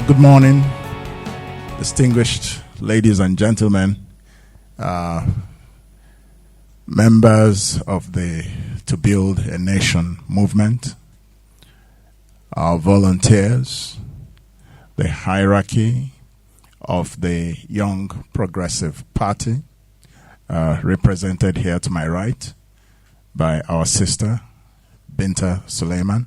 Good morning, distinguished ladies and gentlemen, members of the To Build a Nation movement, our volunteers, the hierarchy of the Young Progressive Party, represented here to my right by our sister, Binta Suleiman.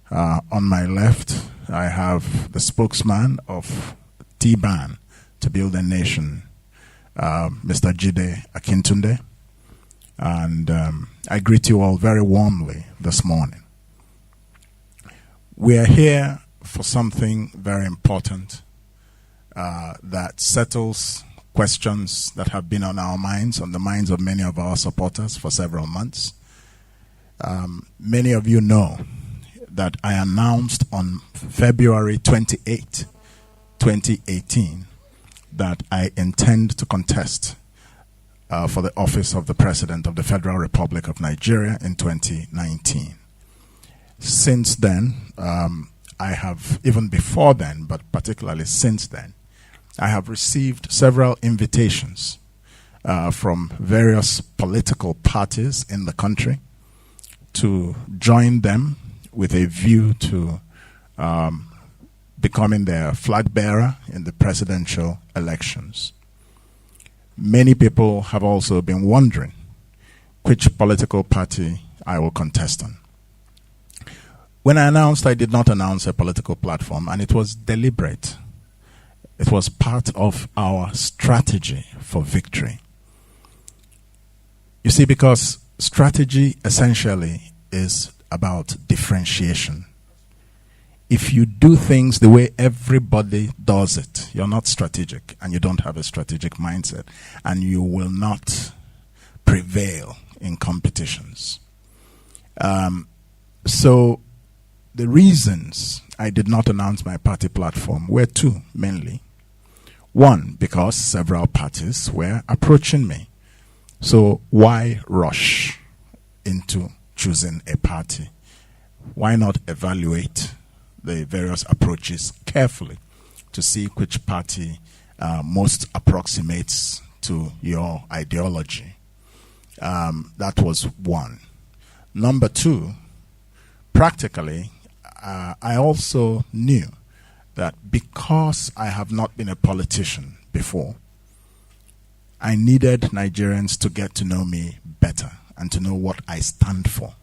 On my left, I have the spokesman of T-BAN, To Build a Nation, Mr. Jide Akintunde. And I greet you all very warmly this morning. We are here for something very important that settles questions that have been on our minds, on the minds of many of our supporters for several months. Many of you know that I announced on February 28, 2018, that I intend to contest for the office of the President of the Federal Republic of Nigeria in 2019. Since then, I have, even before then, but particularly since then, I have received several invitations from various political parties in the country to join them with a view to becoming their flag bearer in the presidential elections. Many people have also been wondering which political party I will contest on. When I announced, I did not announce a political platform, and it was deliberate. It was part of our strategy for victory. You see, because strategy essentially is about differentiation. If you do things the way everybody does it, you're not strategic and you don't have a strategic mindset, and you will not prevail in competitions. So the reasons I did not announce my party platform were two, mainly. One, because several parties were approaching me. So why rush into choosing a party? Why not evaluate the various approaches carefully to see which party most approximates to your ideology? That was one. Number two, practically, I also knew that because I have not been a politician before, I needed Nigerians to get to know me better and to know what I stand for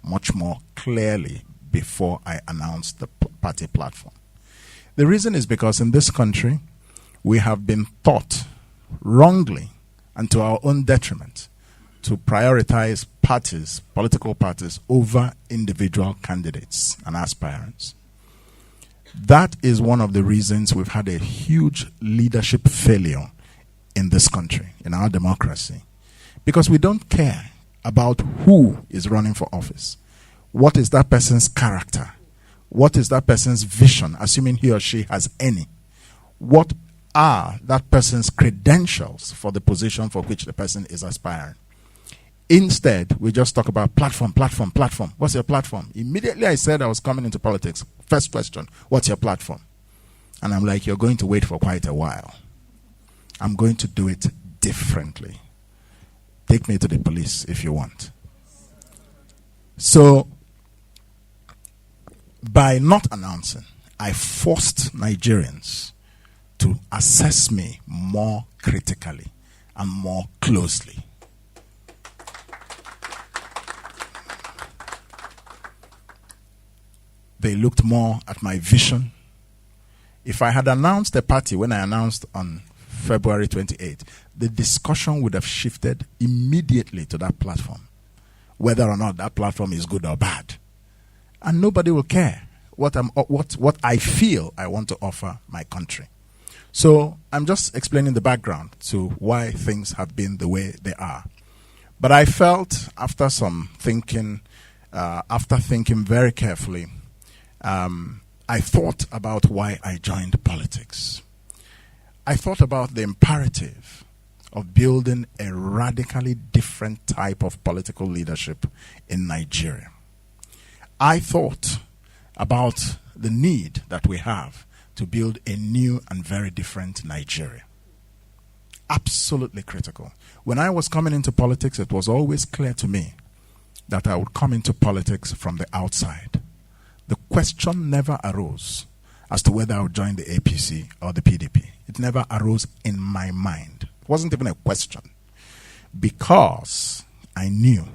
much more clearly before I announced the party platform. The reason is because in this country, we have been taught wrongly and to our own detriment to prioritize parties, political parties, over individual candidates and aspirants. That is one of the reasons we've had a huge leadership failure in this country, in our democracy, because we don't care about who is running for office. What is that person's character? What is that person's vision, assuming he or she has any? What are that person's credentials for the position for which the person is aspiring? Instead, we just talk about platform. What's your platform? Immediately I said I was coming into politics. First question, what's your platform? And I'm like, you're going to wait for quite a while. I'm going to do it differently. Take me to the police if you want. So, by not announcing, I forced Nigerians to assess me more critically and more closely. They looked more at my vision. If I had announced a party when I announced on February 28, the discussion would have shifted immediately to that platform, whether or not that platform is good or bad. And nobody will care what I feel I want to offer my country. So I'm just explaining the background to why things have been the way they are. But I felt after some thinking, after thinking very carefully, I thought about why I joined politics. I thought about the imperative of building a radically different type of political leadership in Nigeria. I thought about the need that we have to build a new and very different Nigeria. Absolutely critical. When I was coming into politics, it was always clear to me that I would come into politics from the outside. The question never arose as to whether I would join the APC or the PDP. It never arose in my mind. It wasn't even a question. Because I knew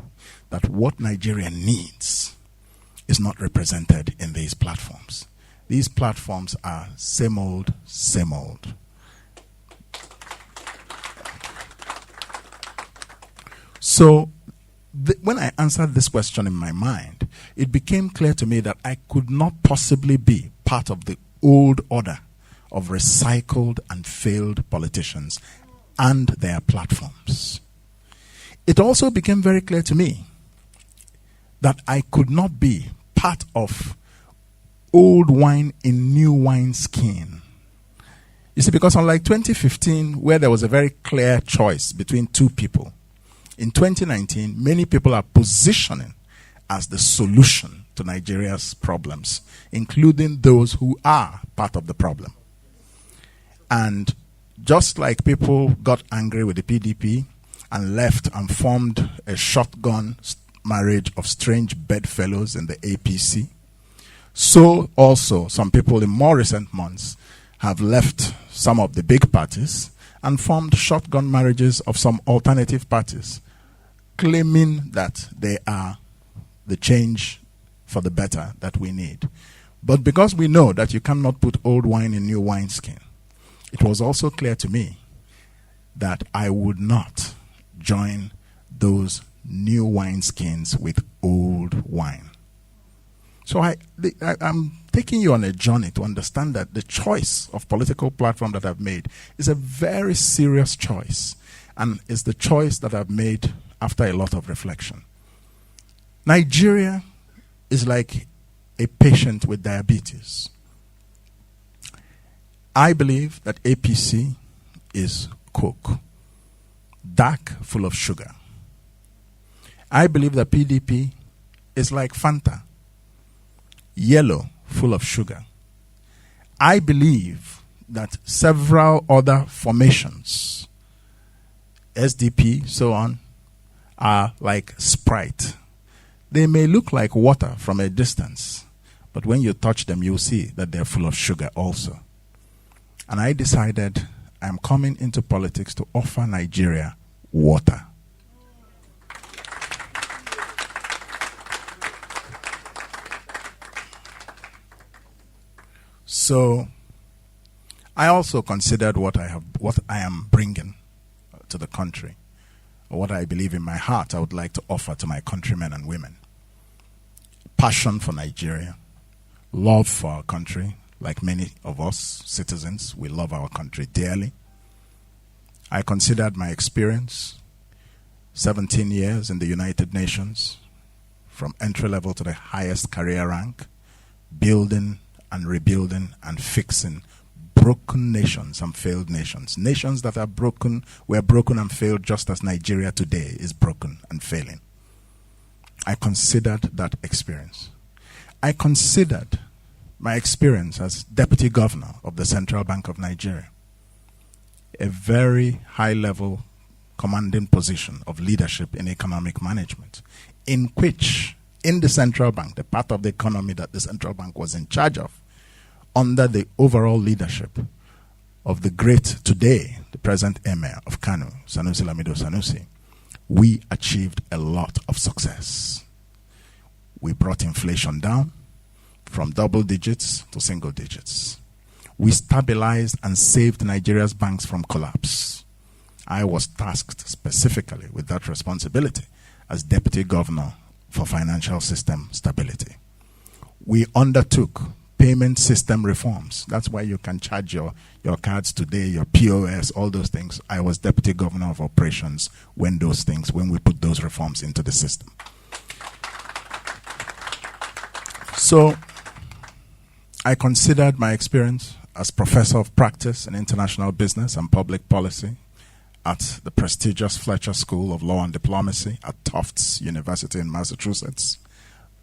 that what Nigeria needs is not represented in these platforms. These platforms are same old, same old. So when I answered this question in my mind, it became clear to me that I could not possibly be part of the old order of recycled and failed politicians and their platforms. It also became very clear to me that I could not be part of old wine in new wine skin. You see, because unlike 2015, where there was a very clear choice between two people, in 2019, many people are positioning as the solution to Nigeria's problems, including those who are part of the problem. And just like people got angry with the PDP and left and formed a shotgun marriage of strange bedfellows in the APC, so also some people in more recent months have left some of the big parties and formed shotgun marriages of some alternative parties, claiming that they are the change for the better that we need. But because we know that you cannot put old wine in new wineskin, it was also clear to me that I would not join those new wineskins with old wine. So I'm taking you on a journey to understand that the choice of political platform that I've made is a very serious choice, and is the choice that I've made after a lot of reflection. Nigeria is like a patient with diabetes. I believe that APC is Coke, dark, full of sugar. I believe that PDP is like Fanta, yellow, full of sugar. I believe that several other formations, SDP, so on, are like Sprite. They may look like water from a distance, but when you touch them, you'll see that they're full of sugar also. And I decided I'm coming into politics to offer Nigeria water. So I also considered what I am bringing to the country, or what I believe in my heart I would like to offer to my countrymen and women. Passion for Nigeria, love for our country. Like many of us citizens, we love our country dearly. I considered my experience, 17 years in the United Nations, from entry level to the highest career rank, building and rebuilding and fixing broken nations and failed nations. Nations that are broken, were broken and failed just as Nigeria today is broken and failing. I considered that experience. I considered my experience as Deputy Governor of the Central Bank of Nigeria, a very high-level commanding position of leadership in economic management, in which, in the Central Bank, the part of the economy that the Central Bank was in charge of, under the overall leadership of the great, today, the present Emir of Kano, Sanusi Lamido Sanusi, we achieved a lot of success. We brought inflation down from double digits to single digits. We stabilized and saved Nigeria's banks from collapse. I was tasked specifically with that responsibility as Deputy Governor for Financial System Stability. We undertook payment system reforms. That's why you can charge your cards today, your POS, all those things. I was Deputy Governor of Operations when we put those reforms into the system. So I considered my experience as Professor of Practice in International Business and Public Policy at the prestigious Fletcher School of Law and Diplomacy at Tufts University in Massachusetts,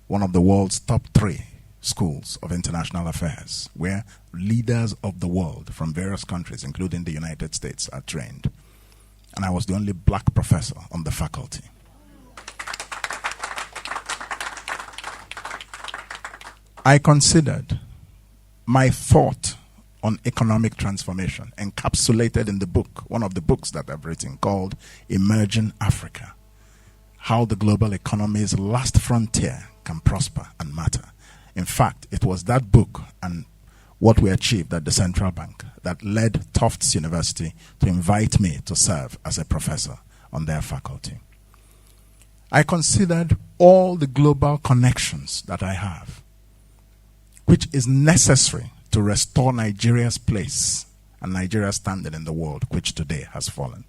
one of the world's top 3 schools of international affairs where leaders of the world from various countries, including the United States, are trained. And I was the only black professor on the faculty. I considered my thought on economic transformation encapsulated in the book, one of the books that I've written called Emerging Africa, How the Global Economy's Last Frontier Can Prosper and Matter. In fact, it was that book and what we achieved at the central bank that led Tufts University to invite me to serve as a professor on their faculty. I considered all the global connections that I have, which is necessary to restore Nigeria's place and Nigeria's standing in the world, which today has fallen.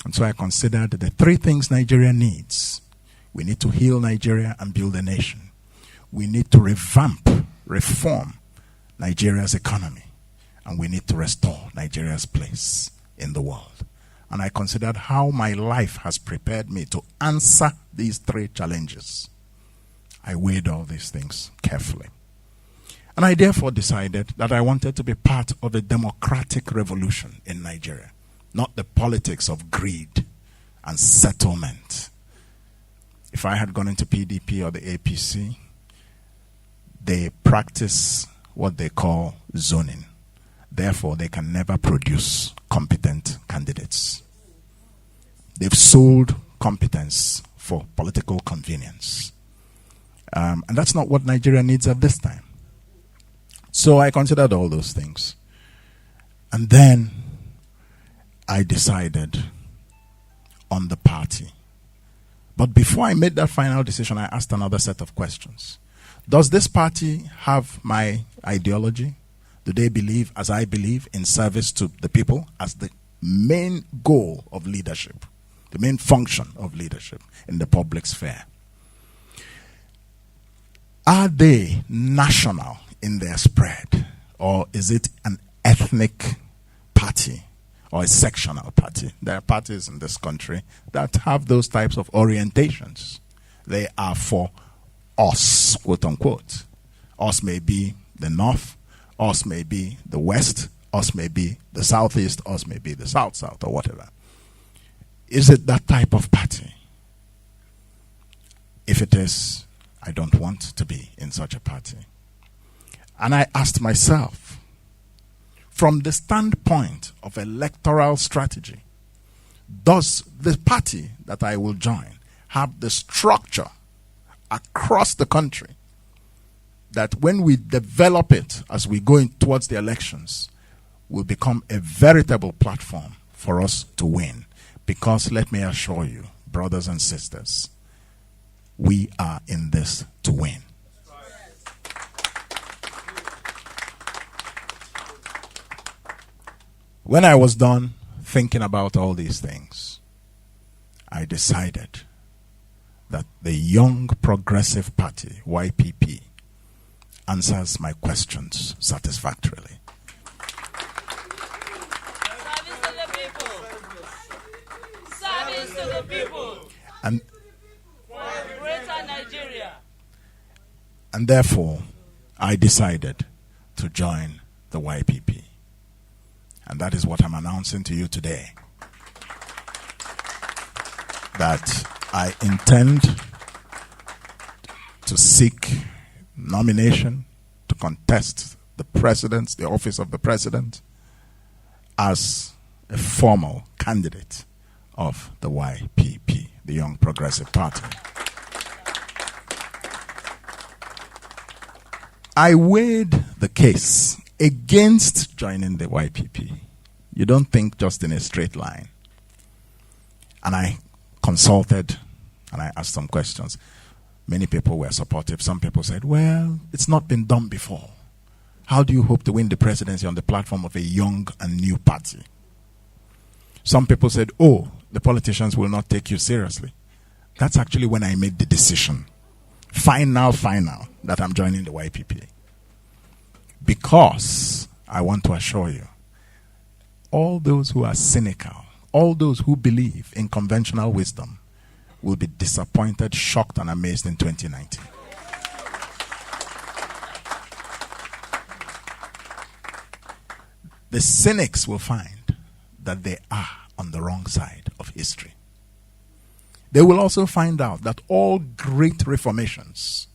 And so I considered the three things Nigeria needs. We need to heal Nigeria and build a nation. We need to reform Nigeria's economy. And we need to restore Nigeria's place in the world. And I considered how my life has prepared me to answer these three challenges. I weighed all these things carefully. And I therefore decided that I wanted to be part of a democratic revolution in Nigeria, not the politics of greed and settlement. If I had gone into PDP or the APC, they practice what they call zoning. Therefore, they can never produce competent candidates. They've sold competence for political convenience. And that's not what Nigeria needs at this time. So I considered all those things. And then I decided on the party. But before I made that final decision, I asked another set of questions. Does this party have my ideology? Do they believe, as I believe, in service to the people as the main goal of leadership, the main function of leadership in the public sphere? Are they national in their spread, or is it an ethnic party or a sectional party? There are parties in this country that have those types of orientations. They are for us, quote unquote. Us may be the north, us may be the west, us may be the southeast, us may be the south, or whatever. Is it that type of party? If it is, I don't want to be in such a party. And I asked myself, from the standpoint of electoral strategy, does the party that I will join have the structure across the country that when we develop it as we go in towards the elections will become a veritable platform for us to win? Because let me assure you, brothers and sisters, we are in this to win. When I was done thinking about all these things, I decided that the Young Progressive Party, YPP, answers my questions satisfactorily. Service to the people. Service to the people. And for a greater Nigeria. And therefore, I decided to join the YPP. And that is what I'm announcing to you today. That I intend to seek nomination to contest the office of the president, as a formal candidate of the YPP, the Young Progressive Party. I weighed the case against joining the YPP. You don't think just in a straight line. And I consulted and I asked some questions. Many people were supportive. Some people said, well, it's not been done before. How do you hope to win the presidency on the platform of a young and new party? Some people said, oh, the politicians will not take you seriously. That's actually when I made the decision, final, that I'm joining the YPP. Because I want to assure you, all those who are cynical, all those who believe in conventional wisdom will be disappointed, shocked, and amazed in 2019. the cynics will find that they are on the wrong side of history. They will also find out that all great reformations,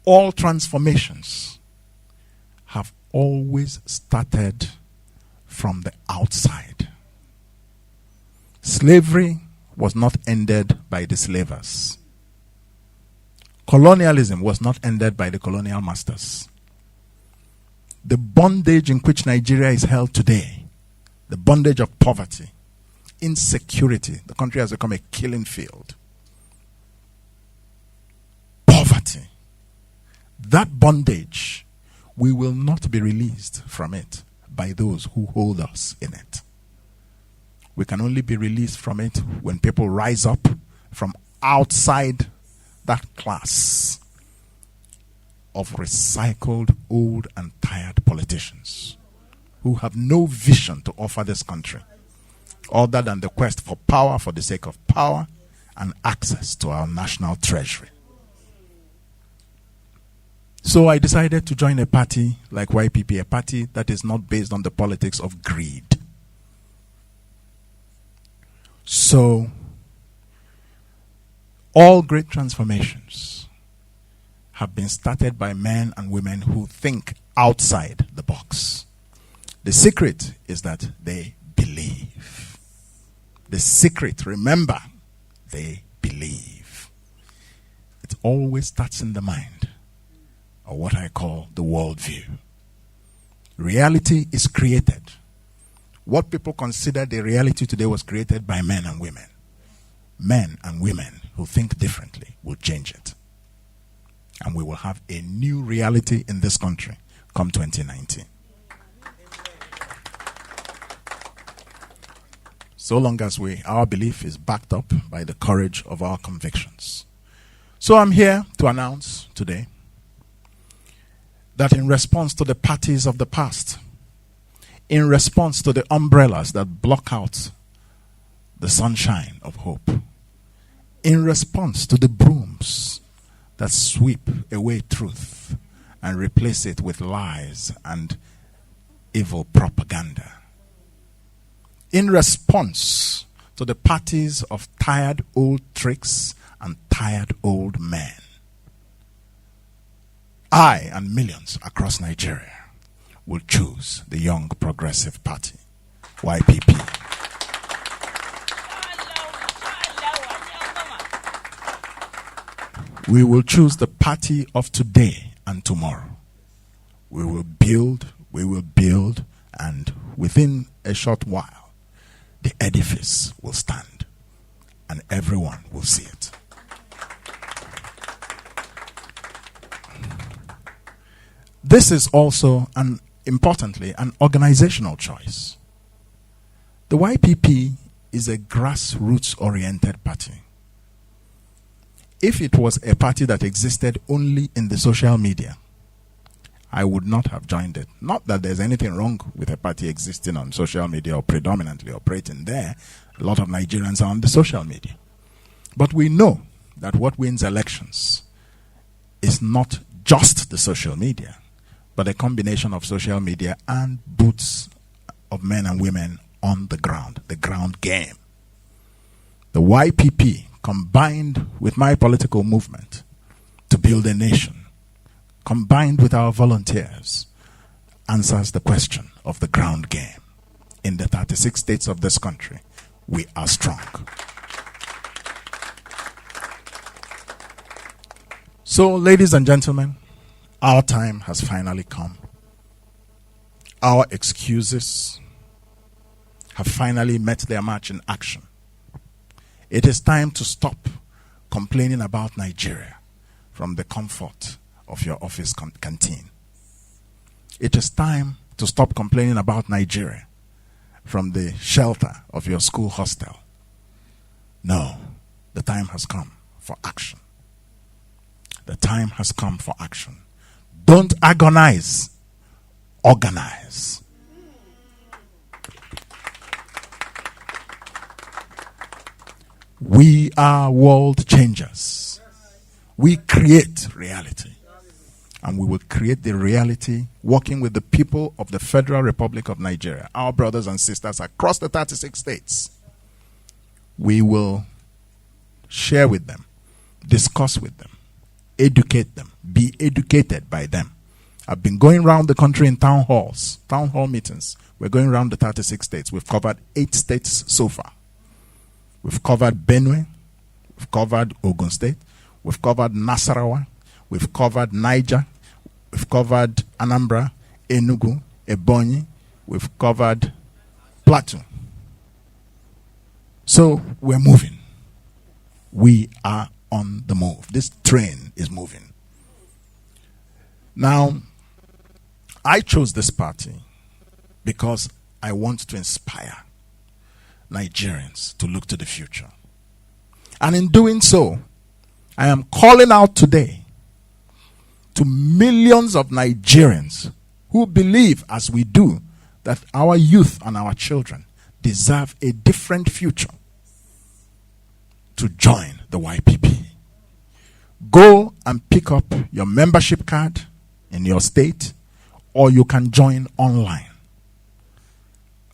all transformations have always started from the outside. Slavery was not ended by the slavers. Colonialism was not ended by the colonial masters. The bondage in which Nigeria is held today, the bondage of poverty, insecurity, the country has become a killing field. Poverty, that bondage, we will not be released from it by those who hold us in it. We can only be released from it when people rise up from outside that class of recycled, old and tired politicians who have no vision to offer this country other than the quest for power for the sake of power and access to our national treasury. So I decided to join a party like YPP, a party that is not based on the politics of greed. So, all great transformations have been started by men and women who think outside the box. The secret is that they believe. The secret, remember, they believe. It always starts in the mind, or what I call the worldview. Reality is created. What people consider the reality today was created by men and women. Men and women who think differently will change it. And we will have a new reality in this country come 2019. So long as our belief is backed up by the courage of our convictions. So I'm here to announce today that in response to the parties of the past, in response to the umbrellas that block out the sunshine of hope, in response to the brooms that sweep away truth and replace it with lies and evil propaganda, in response to the parties of tired old tricks and tired old men, I and millions across Nigeria will choose the Young Progressive Party, YPP. We will choose the party of today and tomorrow. We will build, and within a short while, the edifice will stand, and everyone will see it. This is also, importantly, an organizational choice. The YPP is a grassroots-oriented party. If it was a party that existed only in the social media, I would not have joined it. Not that there's anything wrong with a party existing on social media or predominantly operating there. A lot of Nigerians are on the social media. But we know that what wins elections is not just the social media, but a combination of social media and boots of men and women on the ground game. The YPP, combined with my political movement to build a nation, combined with our volunteers, answers the question of the ground game. In the 36 states of this country, we are strong. So, ladies and gentlemen, our time has finally come. Our excuses have finally met their match in action. It is time to stop complaining about Nigeria from the comfort of your office canteen. It is time to stop complaining about Nigeria from the shelter of your school hostel. No, the time has come for action. The time has come for action. Don't agonize, organize. We are world changers. We create reality. and we will create the reality working with the people of the Federal Republic of Nigeria, our brothers and sisters across the 36 states. We will share with them, discuss with them, educate them, be educated by them. I've been going around the country in town hall meetings. We're going around the 36 states. We've covered 8 states so far. We've covered Benue, we've covered Ogun State, we've covered Nasarawa, we've covered Niger, we've covered Anambra, Enugu, Ebonyi, we've covered Plateau. So we're moving. We are on the move. This train is moving. Now, I chose this party because I want to inspire Nigerians to look to the future. And in doing so, I am calling out today to millions of Nigerians who believe, as we do, that our youth and our children deserve a different future, to join the YPP. Go and pick up your membership card in your state, or you can join online.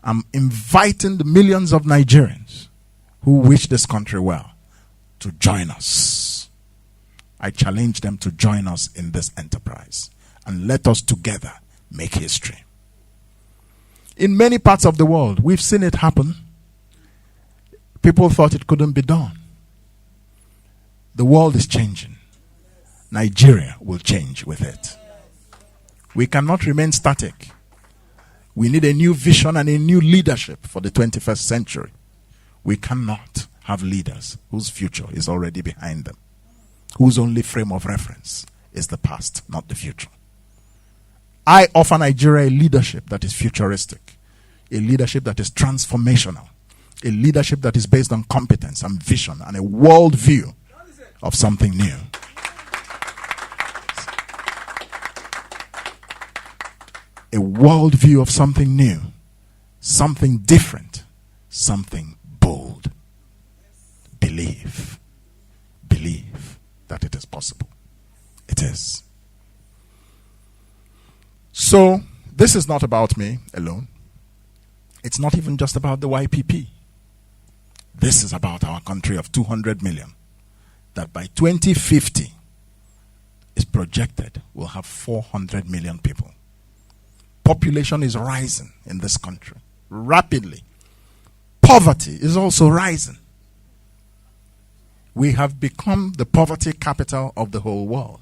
I'm inviting the millions of Nigerians who wish this country well to join us. I challenge them to join us in this enterprise, and let us together make history. In many parts of the world, we've seen it happen. People thought it couldn't be done. The world is changing. Nigeria will change with it. We cannot remain static. We need a new vision and a new leadership for the 21st century. We cannot have leaders whose future is already behind them, whose only frame of reference is the past, not the future. I offer Nigeria a leadership that is futuristic, a leadership that is transformational, a leadership that is based on competence and vision and a world view of something new. A world view of something new, something different, something bold. Believe that it is possible. It is. So, this is not about me alone. It's not even just about the YPP. This is about our country of 200 million, that by 2050 is projected will have 400 million people. Population is rising in this country rapidly. Poverty is also rising. We have become the poverty capital of the whole world,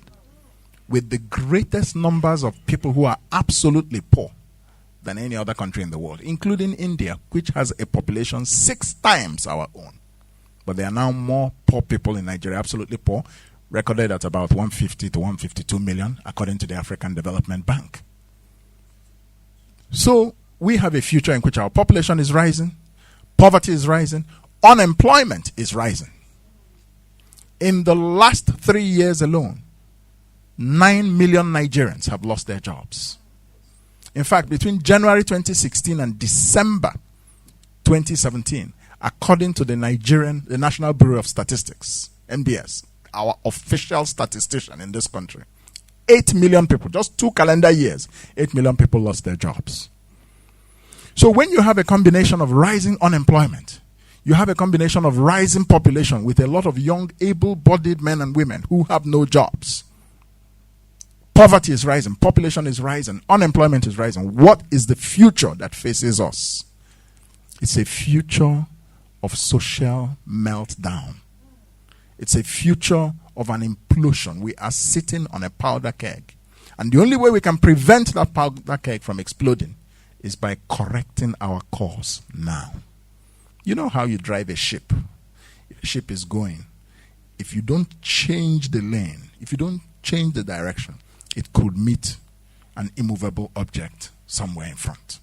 with the greatest numbers of people who are absolutely poor than any other country in the world, including India, which has a population 6 times our own. But there are now more poor people in Nigeria, absolutely poor, recorded at about 150 to 152 million, according to the African Development Bank. So we have a future in which our population is rising, poverty is rising, unemployment is rising. In the last 3 years alone, 9 million Nigerians have lost their jobs. In fact, between January 2016 and December 2017, according to the National Bureau of Statistics, NBS, our official statistician in this country, 8 million people, just 2 calendar years, 8 million people lost their jobs. So when you have a combination of rising unemployment, you have a combination of rising population with a lot of young, able-bodied men and women who have no jobs. Poverty is rising, population is rising, unemployment is rising. What is the future that faces us? It's a future of social meltdown. It's a future of an implosion. We are sitting on a powder keg. And the only way we can prevent that powder keg from exploding is by correcting our course now. You know how you drive a ship. If a ship is going, if you don't change the lane, if you don't change the direction, it could meet an immovable object somewhere in front.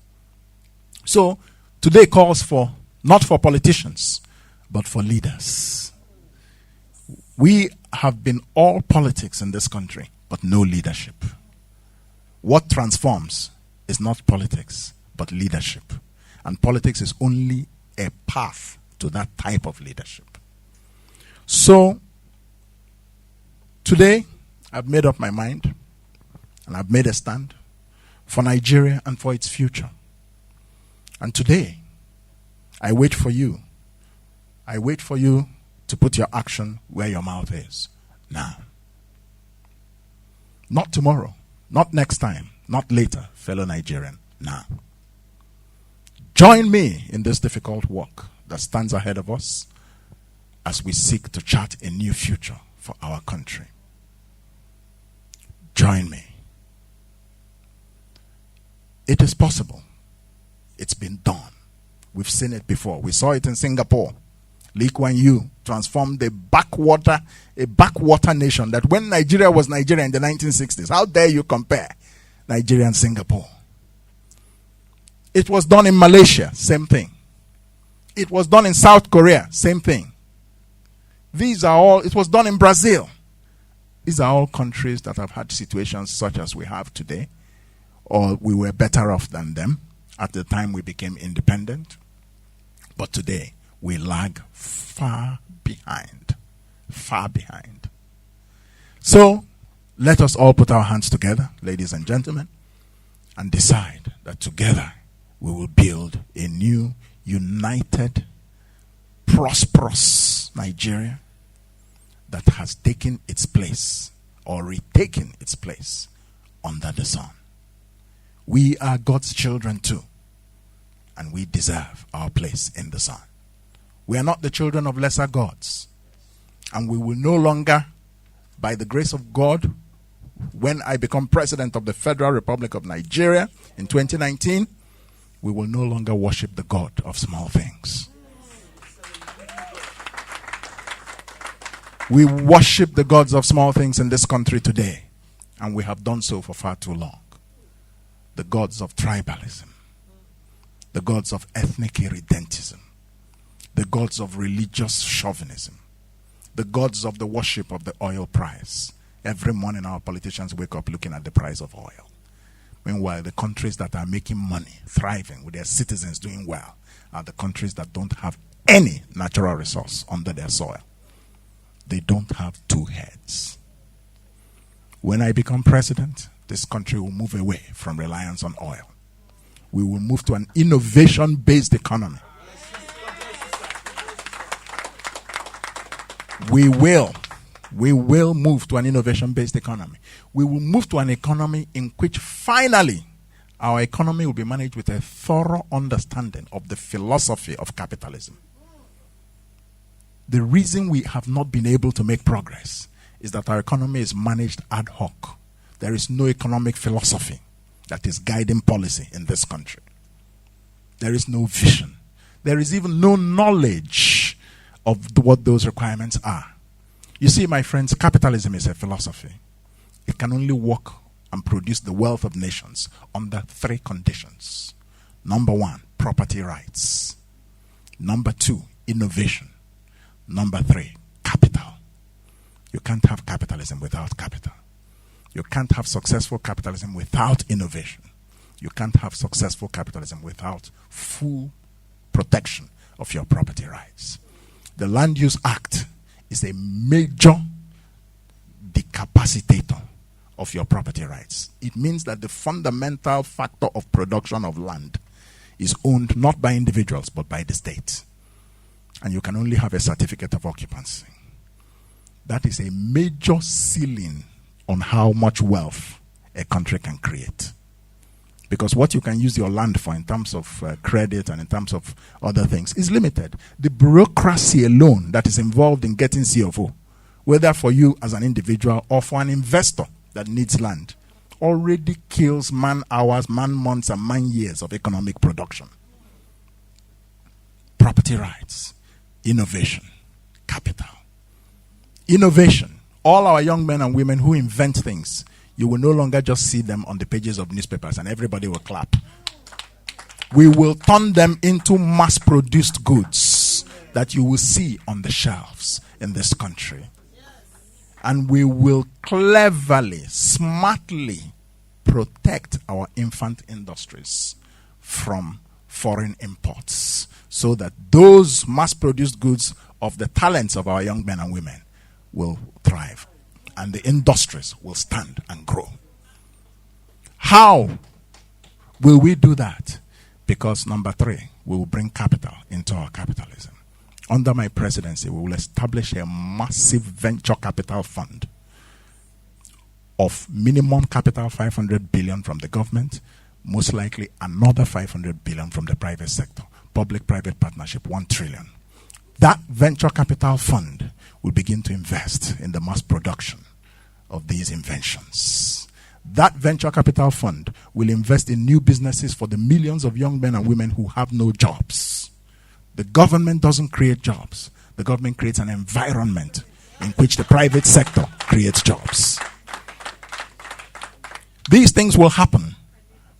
So, today calls for, not for politicians, but for leaders. We have been all politics in this country, but no leadership. What transforms is not politics, but leadership. And politics is only a path to that type of leadership. So, today, I've made up my mind And I've made a stand for Nigeria and for its future. And today, I wait for you. I wait for you to put your action where your mouth is. Now. Not tomorrow. Not next time. Not later, fellow Nigerian. Now. Join me in this difficult work that stands ahead of us as we seek to chart a new future for our country. Join me. It is possible. It's been done. We've seen it before. We saw it in Singapore. Lee Kuan Yew transformed a backwater nation that when Nigeria was Nigeria in the 1960s. How dare you compare Nigeria and Singapore? It was done in Malaysia, same thing. It was done in South Korea, same thing. It was done in Brazil. These are all countries that have had situations such as we have today, or we were better off than them at the time we became independent. But today, we lag far behind. Far behind. So, let us all put our hands together, ladies and gentlemen, and decide that together we will build a new, united, prosperous Nigeria that has taken its place or retaken its place under the sun. We are God's children too, and we deserve our place in the sun. We are not the children of lesser gods, and we will no longer, by the grace of God, when I become president of the Federal Republic of Nigeria in 2019, we will no longer worship the God of small things. We worship the gods of small things in this country today, and we have done so for far too long. The gods of tribalism, the gods of ethnic irredentism, the gods of religious chauvinism, the gods of the worship of the oil price. Every morning our politicians wake up looking at the price of oil. Meanwhile, the countries that are making money, thriving, with their citizens doing well, are the countries that don't have any natural resource under their soil. They don't have two heads. When I become president, this country will move away from reliance on oil. We will move to an innovation-based economy. We will move to an innovation-based economy. We will move to an economy in which finally our economy will be managed with a thorough understanding of the philosophy of capitalism. The reason we have not been able to make progress is that our economy is managed ad hoc. There is no economic philosophy that is guiding policy in this country. There is no vision. There is even no knowledge of what those requirements are. You see, my friends, capitalism is a philosophy. It can only work and produce the wealth of nations under three conditions. Number one, property rights. Number two, innovation. Number three, capital. You can't have capitalism without capital. You can't have successful capitalism without innovation. You can't have successful capitalism without full protection of your property rights. The Land Use Act is a major decapacitator of your property rights. It means that the fundamental factor of production of land is owned not by individuals but by the state. And you can only have a certificate of occupancy. That is a major ceiling on how much wealth a country can create. Because what you can use your land for in terms of credit and in terms of other things is limited. The bureaucracy alone that is involved in getting CFO, whether for you as an individual or for an investor that needs land, already kills man hours, man months, and man years of economic production. Property rights, innovation, capital. Innovation. All our young men and women who invent things, you will no longer just see them on the pages of newspapers and everybody will clap. We will turn them into mass-produced goods that you will see on the shelves in this country. And we will cleverly, smartly protect our infant industries from foreign imports so that those mass-produced goods of the talents of our young men and women will thrive and the industries will stand and grow. How will we do that? Because number 3, we will bring capital into our capitalism. Under my presidency, we will establish a massive venture capital fund of minimum capital 500 billion from the government, most likely another 500 billion from the private sector. Public-private partnership, 1 trillion. That venture capital fund will begin to invest in the mass production of these inventions. That venture capital fund will invest in new businesses for the millions of young men and women who have no jobs. The government doesn't create jobs. The government creates an environment in which the private sector creates jobs. These things will happen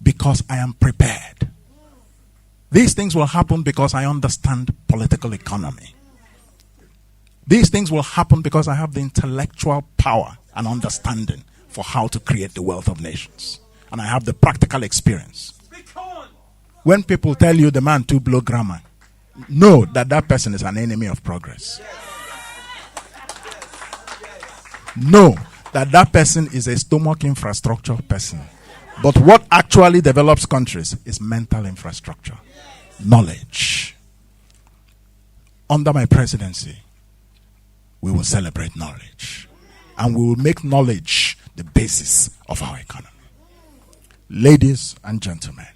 because I am prepared. These things will happen because I understand political economy. These things will happen because I have the intellectual power and understanding for how to create the wealth of nations. And I have the practical experience. When people tell you the man too blow grammar, know that that person is an enemy of progress. Know that that person is a stomach infrastructure person. But what actually develops countries is mental infrastructure, knowledge. Under my presidency, we will celebrate knowledge. And we will make knowledge the basis of our economy. Ladies and gentlemen,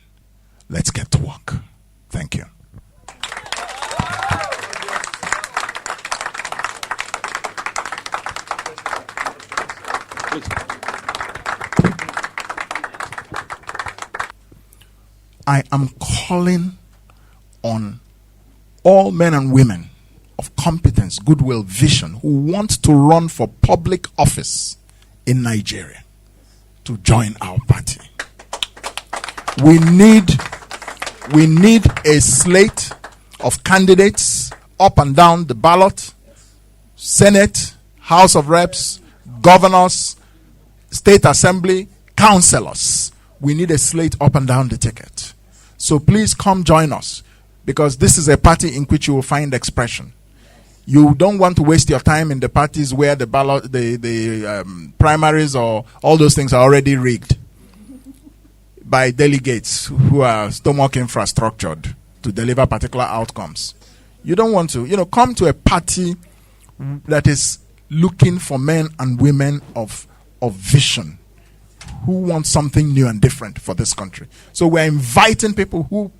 let's get to work. Thank you. I am calling on all men and women of competence, goodwill, vision who want to run for public office in Nigeria to join our party. We need a slate of candidates up and down the ballot: Senate, House of Reps, governors, State Assembly, councillors. We need a slate up and down the ticket. So please come join us, because this is a party in which you will find expression. You don't want to waste your time in the parties where the ballot, the primaries or all those things are already rigged by delegates who are stomach infrastructured to deliver particular outcomes. You don't want to, come to a party that is looking for men and women of vision, who want something new and different for this country. So we're inviting people who,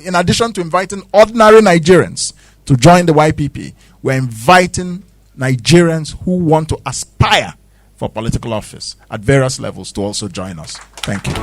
in addition to inviting ordinary Nigerians to join the YPP, we're inviting Nigerians who want to aspire for political office at various levels to also join us. Thank you.